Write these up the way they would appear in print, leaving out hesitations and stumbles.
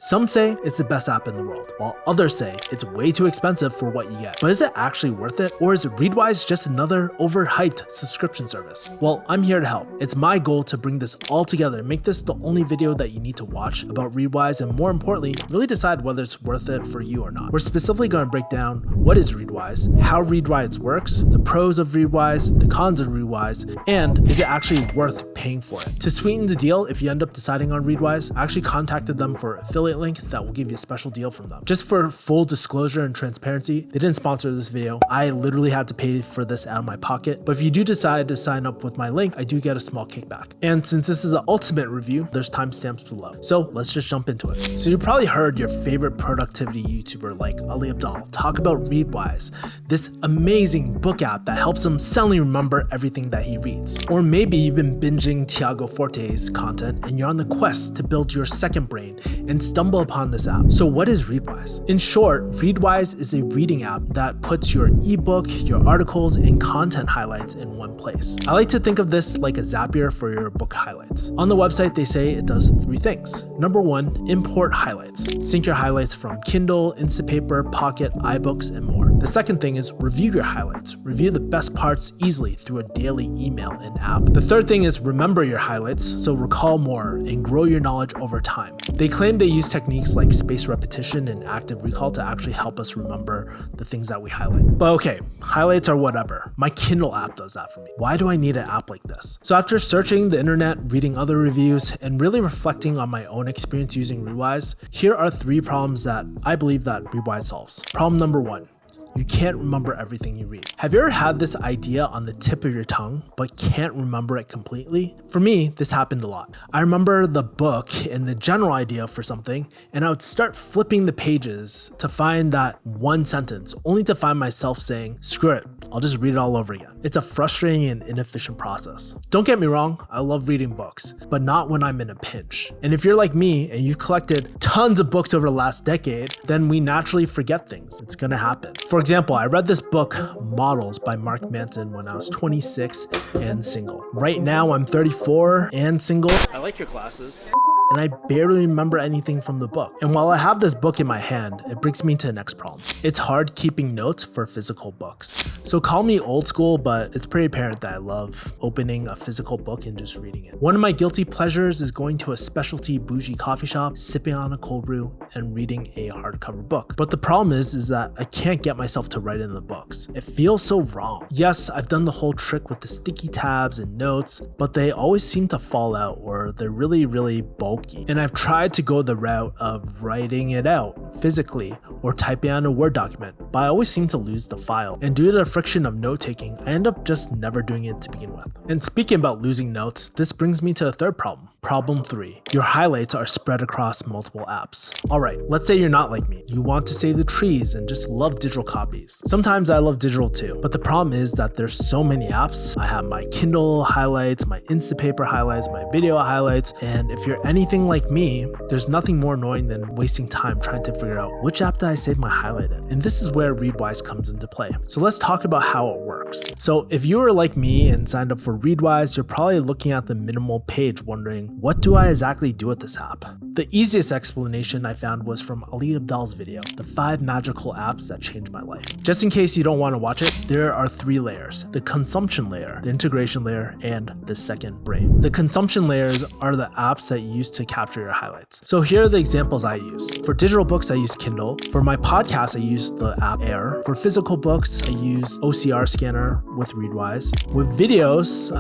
Some say it's the best app in the world, while others say it's way too expensive for what you get. But is it actually worth it? Or is readwise just another overhyped subscription service? Well, I'm here to help. It's my goal to bring this all together and make this the only video that you need to watch about readwise, and more importantly, really decide whether it's worth it for you or not. We're specifically going to break down what is readwise, how readwise works, the pros of readwise, the cons of readwise, and is it actually worth paying for it? To sweeten the deal, if you end up deciding on readwise, I actually contacted them for affiliate link that will give you a special deal from them. Just for full disclosure and transparency, they didn't sponsor this video. I literally had to pay for this out of my pocket, but if you do decide to sign up with my link, I do get a small kickback. And since this is an ultimate review, there's timestamps below. So let's just jump into it. So you probably heard your favorite productivity YouTuber like Ali Abdaal talk about readwise, this amazing book app that helps him suddenly remember everything that he reads. Or maybe you've been binging Tiago Forte's content and you're on the quest to build your second brain and stumble upon this app. So what is readwise? In short, readwise is a reading app that puts your ebook, your articles, and content highlights in one place. I like to think of this like a Zapier for your book highlights. On the website, they say it does 3 things. Number 1, import highlights. Sync your highlights from Kindle, Instapaper, Pocket, iBooks, and more. The second thing is review your highlights. Review the best parts easily through a daily email and app. The third thing is remember your highlights, so recall more and grow your knowledge over time. They claim they use techniques like spaced repetition and active recall to actually help us remember the things that we highlight. But okay, highlights are whatever. My Kindle app does that for me. Why do I need an app like this? So after searching the internet, reading other reviews, and really reflecting on my own experience using readwise, here are 3 problems that I believe that readwise solves. Problem number 1. You can't remember everything you read. Have you ever had this idea on the tip of your tongue, but can't remember it completely? For me, this happened a lot. I remember the book and the general idea for something, and I would start flipping the pages to find that one sentence, only to find myself saying, screw it, I'll just read it all over again. It's a frustrating and inefficient process. Don't get me wrong, I love reading books, but not when I'm in a pinch. And if you're like me and you've collected tons of books over the last decade, then we naturally forget things. It's gonna happen. For example, I read this book, Models by Mark Manson, when I was 26 and single. Right now, I'm 34 and single. I like your glasses. And I barely remember anything from the book. And while I have this book in my hand, it brings me to the next problem. It's hard keeping notes for physical books. So call me old school, but it's pretty apparent that I love opening a physical book and just reading it. One of my guilty pleasures is going to a specialty bougie coffee shop, sipping on a cold brew, and reading a hardcover book. But the problem is that I can't get myself to write in the books. It feels so wrong. Yes, I've done the whole trick with the sticky tabs and notes, but they always seem to fall out, or they're really bulky. And I've tried to go the route of writing it out physically or typing on a Word document, but I always seem to lose the file. And due to the friction of note taking, I end up just never doing it to begin with. And speaking about losing notes, this brings me to a third problem. Problem 3. Your highlights are spread across multiple apps. Alright, let's say you're not like me. You want to save the trees and just love digital copies. Sometimes I love digital too, but the problem is that there's so many apps. I have my Kindle highlights, my Instapaper highlights, my video highlights, and if you're anything like me, there's nothing more annoying than wasting time trying to figure out which app did I save my highlight in. And this is where readwise comes into play. So let's talk about how it works. So if you were like me and signed up for readwise, you're probably looking at the minimal page wondering, what do I exactly do with this app? The easiest explanation I found was from Ali Abdaal's video, the 5 magical apps that changed my life. Just in case you don't want to watch it, there are 3 layers: the consumption layer, the integration layer, and the second brain. The consumption layers are the apps that you use to capture your highlights. So here are the examples I use. For digital books, I use Kindle. For my podcast, I use the app Air. For physical books, I use OCR Scanner with readwise. With videos,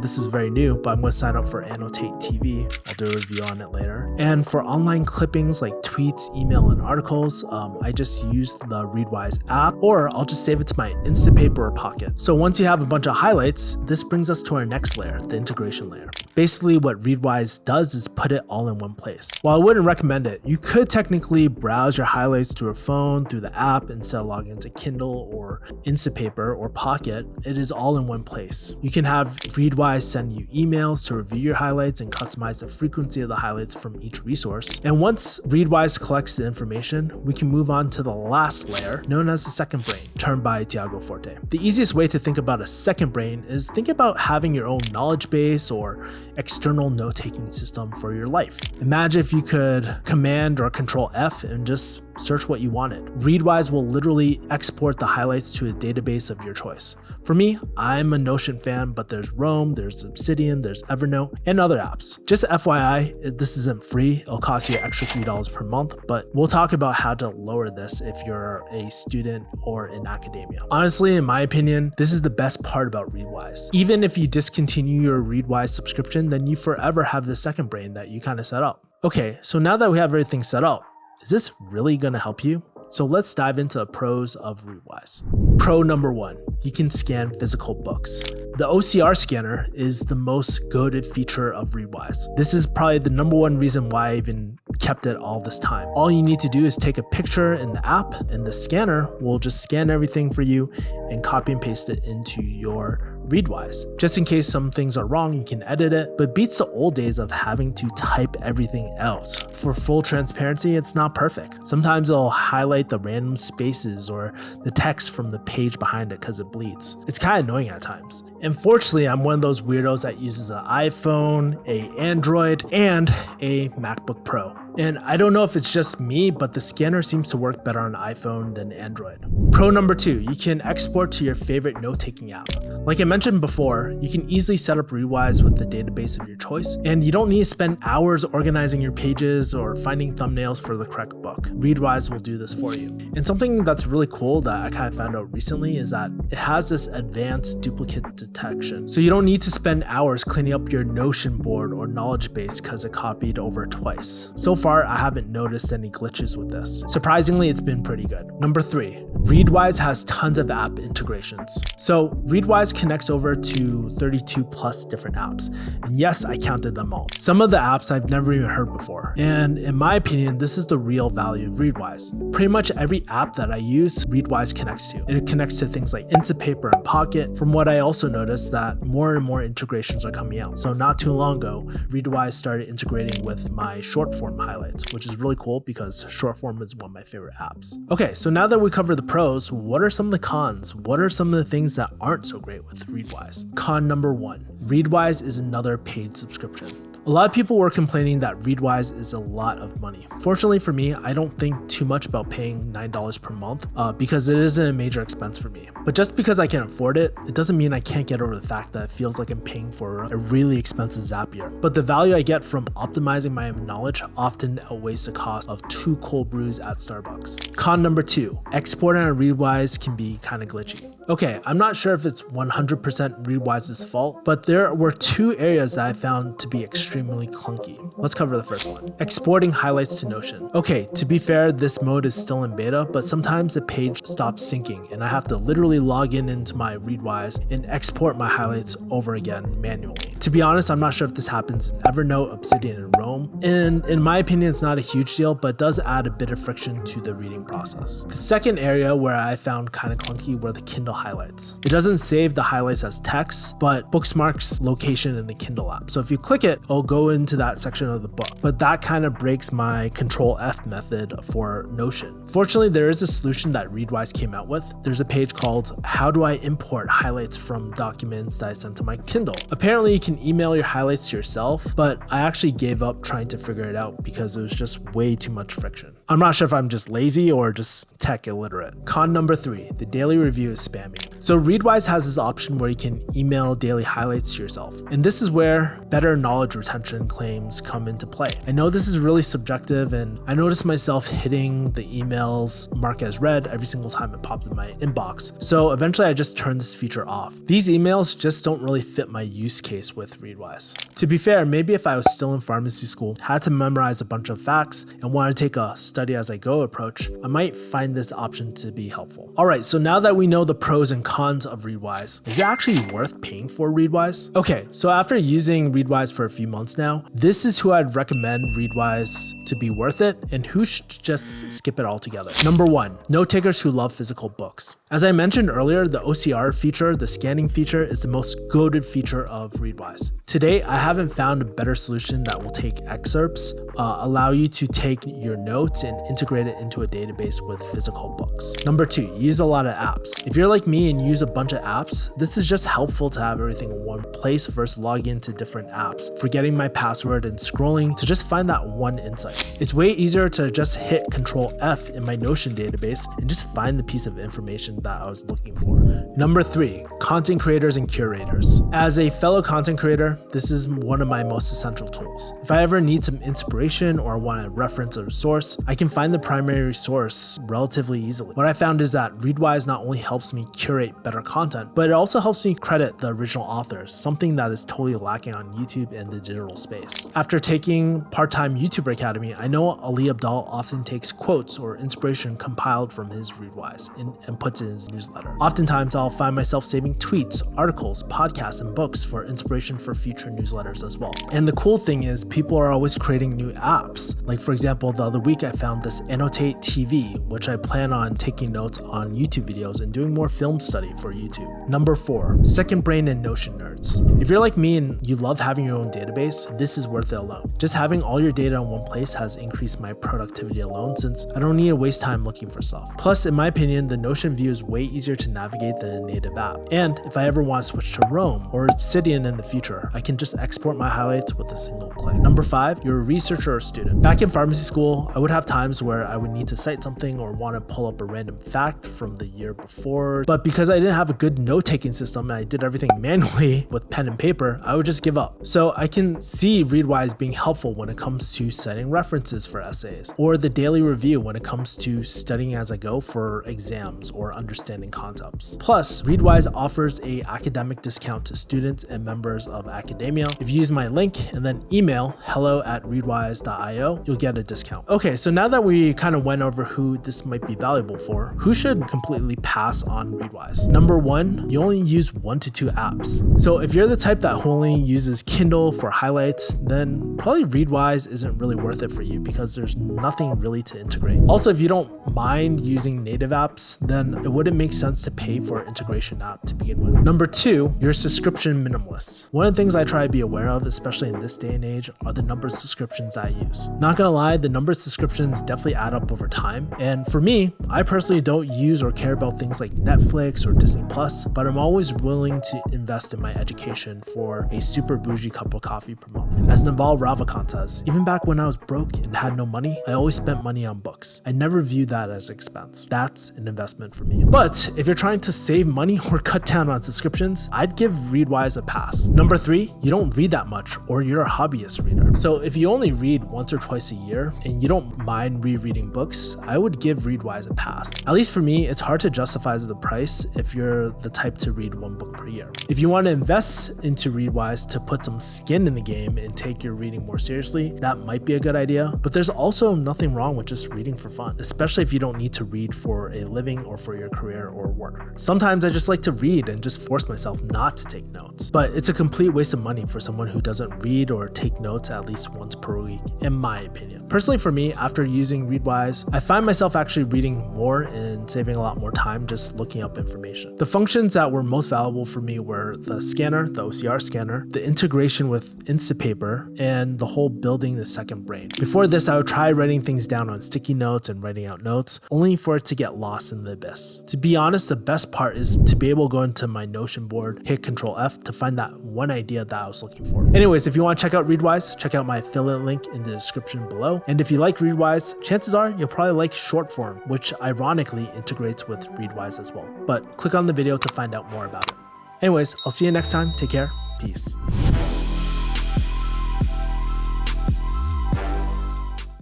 this is very new, but I'm going to sign up for Annotate TV. I'll do a review on it later. And for online clippings like tweets, email, and articles, I just use the readwise app, or I'll just save it to my Instapaper or Pocket. So once you have a bunch of highlights, this brings us to our next layer, the integration layer. Basically, what readwise does is put it all in one place. While I wouldn't recommend it, you could technically browse your highlights through a phone, through the app, instead of logging into Kindle or Instapaper or Pocket. It is all in one place. You can have readwise send you emails to review your highlights and customize the frequency of the highlights from each resource. And once readwise collects the information, we can move on to the last layer, known as the second brain, termed by Tiago Forte. The easiest way to think about a second brain is think about having your own knowledge base or external note-taking system for your life. Imagine if you could Command or Control F and just search what you wanted. Readwise will literally export the highlights to a database of your choice. For me, I'm a Notion fan, but there's Roam, there's Obsidian, there's Evernote, and other apps. Just FYI, this isn't free. It'll cost you an extra $3 per month, but we'll talk about how to lower this if you're a student or in academia. Honestly, in my opinion, this is the best part about Readwise. Even if you discontinue your Readwise subscription, then you forever have the second brain that you kind of set up. Okay, so now that we have everything set up, is this really going to help you? So let's dive into the pros of Readwise. Pro number 1, you can scan physical books. The OCR scanner is the most goated feature of Readwise. This is probably the number 1 reason why I even kept it all this time. All you need to do is take a picture in the app, and the scanner will just scan everything for you and copy and paste it into your Readwise. Just in case some things are wrong, you can edit it, but beats the old days of having to type everything out. For full transparency, it's not perfect. Sometimes it'll highlight the random spaces or the text from the page behind it because it bleeds. It's kind of annoying at times. Unfortunately, I'm one of those weirdos that uses an iPhone, an Android, and a MacBook Pro. And I don't know if it's just me, but the scanner seems to work better on iPhone than Android. Pro number 2, you can export to your favorite note-taking app. Like I mentioned before, you can easily set up Readwise with the database of your choice, and you don't need to spend hours organizing your pages or finding thumbnails for the correct book. Readwise will do this for you. And something that's really cool that I kind of found out recently is that it has this advanced duplicate detection. So you don't need to spend hours cleaning up your Notion board or knowledge base because it copied over twice. So far, I haven't noticed any glitches with this. Surprisingly, it's been pretty good. Number 3, Readwise has tons of app integrations. So Readwise connects over to 32 plus different apps. And yes, I counted them all. Some of the apps I've never even heard before. And in my opinion, this is the real value of Readwise. Pretty much every app that I use, Readwise connects to. And it connects to things like Instapaper and Pocket. From what I also noticed that more and more integrations are coming out. So not too long ago, Readwise started integrating with my short form highlights, which is really cool because short form is one of my favorite apps. Okay, so now that we covered the pros, what are some of the cons? What are some of the things that aren't so great with Readwise? Con number 1, Readwise is another paid subscription. A lot of people were complaining that Readwise is a lot of money. Fortunately for me, I don't think too much about paying $9 per month because it isn't a major expense for me. But just because I can afford it, it doesn't mean I can't get over the fact that it feels like I'm paying for a really expensive Zapier. But the value I get from optimizing my knowledge often outweighs the cost of 2 cold brews at Starbucks. Con number 2, exporting on Readwise can be kind of glitchy. Okay, I'm not sure if it's 100% Readwise's fault, but there were 2 areas that I found to be extremely clunky. Let's cover the first one. Exporting highlights to Notion. Okay, to be fair, this mode is still in beta, but sometimes the page stops syncing and I have to literally log into my Readwise and export my highlights over again manually. To be honest, I'm not sure if this happens in Evernote, Obsidian, and Roam. And in my opinion, it's not a huge deal, but it does add a bit of friction to the reading process. The second area where I found kind of clunky were the Kindle highlights. It doesn't save the highlights as text, but bookmarks location in the Kindle app. So if you click it, it'll go into that section of the book. But that kind of breaks my Control F method for Notion. Fortunately, there is a solution that Readwise came out with. There's a page called How Do I Import Highlights from Documents that I sent to my Kindle. Apparently, you can email your highlights to yourself, but I actually gave up trying to figure it out because it was just way too much friction. I'm not sure if I'm just lazy or just tech illiterate. Con number 3, the daily review is spammy. So Readwise has this option where you can email daily highlights to yourself. And this is where better knowledge retention claims come into play. I know this is really subjective, and I noticed myself hitting the emails marked as read every single time it popped in my inbox. So eventually I just turned this feature off. These emails just don't really fit my use case with Readwise. To be fair, maybe if I was still in pharmacy school, had to memorize a bunch of facts, and wanted to take a study as I go approach, I might find this option to be helpful. Alright, so now that we know the pros and cons of readwise. Is it actually worth paying for readwise? Okay, so after using readwise for a few months now, this is who I'd recommend readwise to be worth it and who should just skip it altogether. Number 1, note takers who love physical books. As I mentioned earlier, the OCR feature, the scanning feature, is the most goated feature of readwise. Today, I haven't found a better solution that will take excerpts, allow you to take your notes and integrate it into a database with physical books. Number 2, use a lot of apps. If you're like me and use a bunch of apps, this is just helpful to have everything in one place versus logging into different apps, forgetting my password and scrolling to just find that one insight. It's way easier to just hit Control F in my Notion database and just find the piece of information that I was looking for. Number 3, content creators and curators. As a fellow content creator, this is one of my most essential tools. If I ever need some inspiration or want to reference a source, I can find the primary source relatively easily. What I found is that readwise not only helps me curate better content, but it also helps me credit the original authors, something that is totally lacking on YouTube and the digital space. After taking part-time YouTuber Academy, I know Ali Abdaal often takes quotes or inspiration compiled from his readwise and puts it in his newsletter. Oftentimes, I'll find myself saving tweets, articles, podcasts, and books for inspiration for future newsletters as well. And the cool thing is people are always creating new apps. Like for example, the other week I found this Annotate TV, which I plan on taking notes on YouTube videos and doing more film study for YouTube. Number 4, Second Brain and Notion nerds. If you're like me and you love having your own database, this is worth it alone. Just having all your data in one place has increased my productivity alone since I don't need to waste time looking for stuff. Plus, in my opinion, the Notion view is way easier to navigate than a native app. And if I ever want to switch to Roam or Obsidian in the future, I can just export my highlights with a single click. Number 5, you're a researcher or student. Back in pharmacy school, I would have times where I would need to cite something or want to pull up a random fact from the year before, but because I didn't have a good note-taking system and I did everything manually with pen and paper, I would just give up. So I can see readwise being helpful when it comes to citing references for essays, or the daily review when it comes to studying as I go for exams or understanding concepts. Plus, readwise offers a academic discount to students and members of academia. If you use my link and then email hello@readwise.io, you'll get a discount. Okay, so now that we kind of went over who this might be valuable for, who should completely pass on readwise? Number 1, you only use 1 to 2 apps. So if you're the type that only uses Kindle for highlights, then probably readwise isn't really worth it for you because there's nothing really to integrate. Also, if you don't mind using native apps, then it wouldn't make sense to pay for an integration app to begin with. Number 2, you're a subscription minimalist. One of the things I try to be aware of, especially in this day and age, are the number of subscriptions I use. Not gonna lie, the number of subscriptions definitely add up over time. And for me, I personally don't use or care about things like Netflix or Disney Plus, but I'm always willing to invest in my education for a super bougie cup of coffee per month. As Naval Ravikant says, even back when I was broke and had no money, I always spent money on books. I never viewed that as expense. That's an investment for me. But if you're trying to save money or cut down on subscriptions, I'd give readwise a pass. Number 3, you don't read that much or you're a hobbyist reader. So if you only read once or twice a year and you don't mind rereading books, I would give readwise a pass. At least for me, it's hard to justify the price if you're the type to read 1 book per year. If you want to invest into readwise to put some skin in the game and take your reading more seriously, that might be a good idea. But there's also nothing wrong with just reading for fun, especially if you don't need to read for a living or for your career or work. Sometimes I just like to read and just force myself not to take notes. But it's a complete waste of money for someone who doesn't read or take notes at least once per week, in my opinion. Personally for me, after using readwise, I find myself actually reading more and saving a lot more time just looking up information. The functions that were most valuable for me were the scanner, the OCR scanner, the integration with Instapaper, and the whole building the second brain. Before this, I would try writing things down on sticky notes and writing out notes, only for it to get lost in the abyss. To be honest, the best part is to be able to go into my Notion board, hit Control F to find that one idea that I was looking for. Anyways, if you want to check out readwise, check out my affiliate link in the description below. And if you like readwise, chances are you'll probably like short form, which ironically integrates with readwise as well. But click on the video to find out more about it. Anyways, I'll see you next time. Take care. Peace.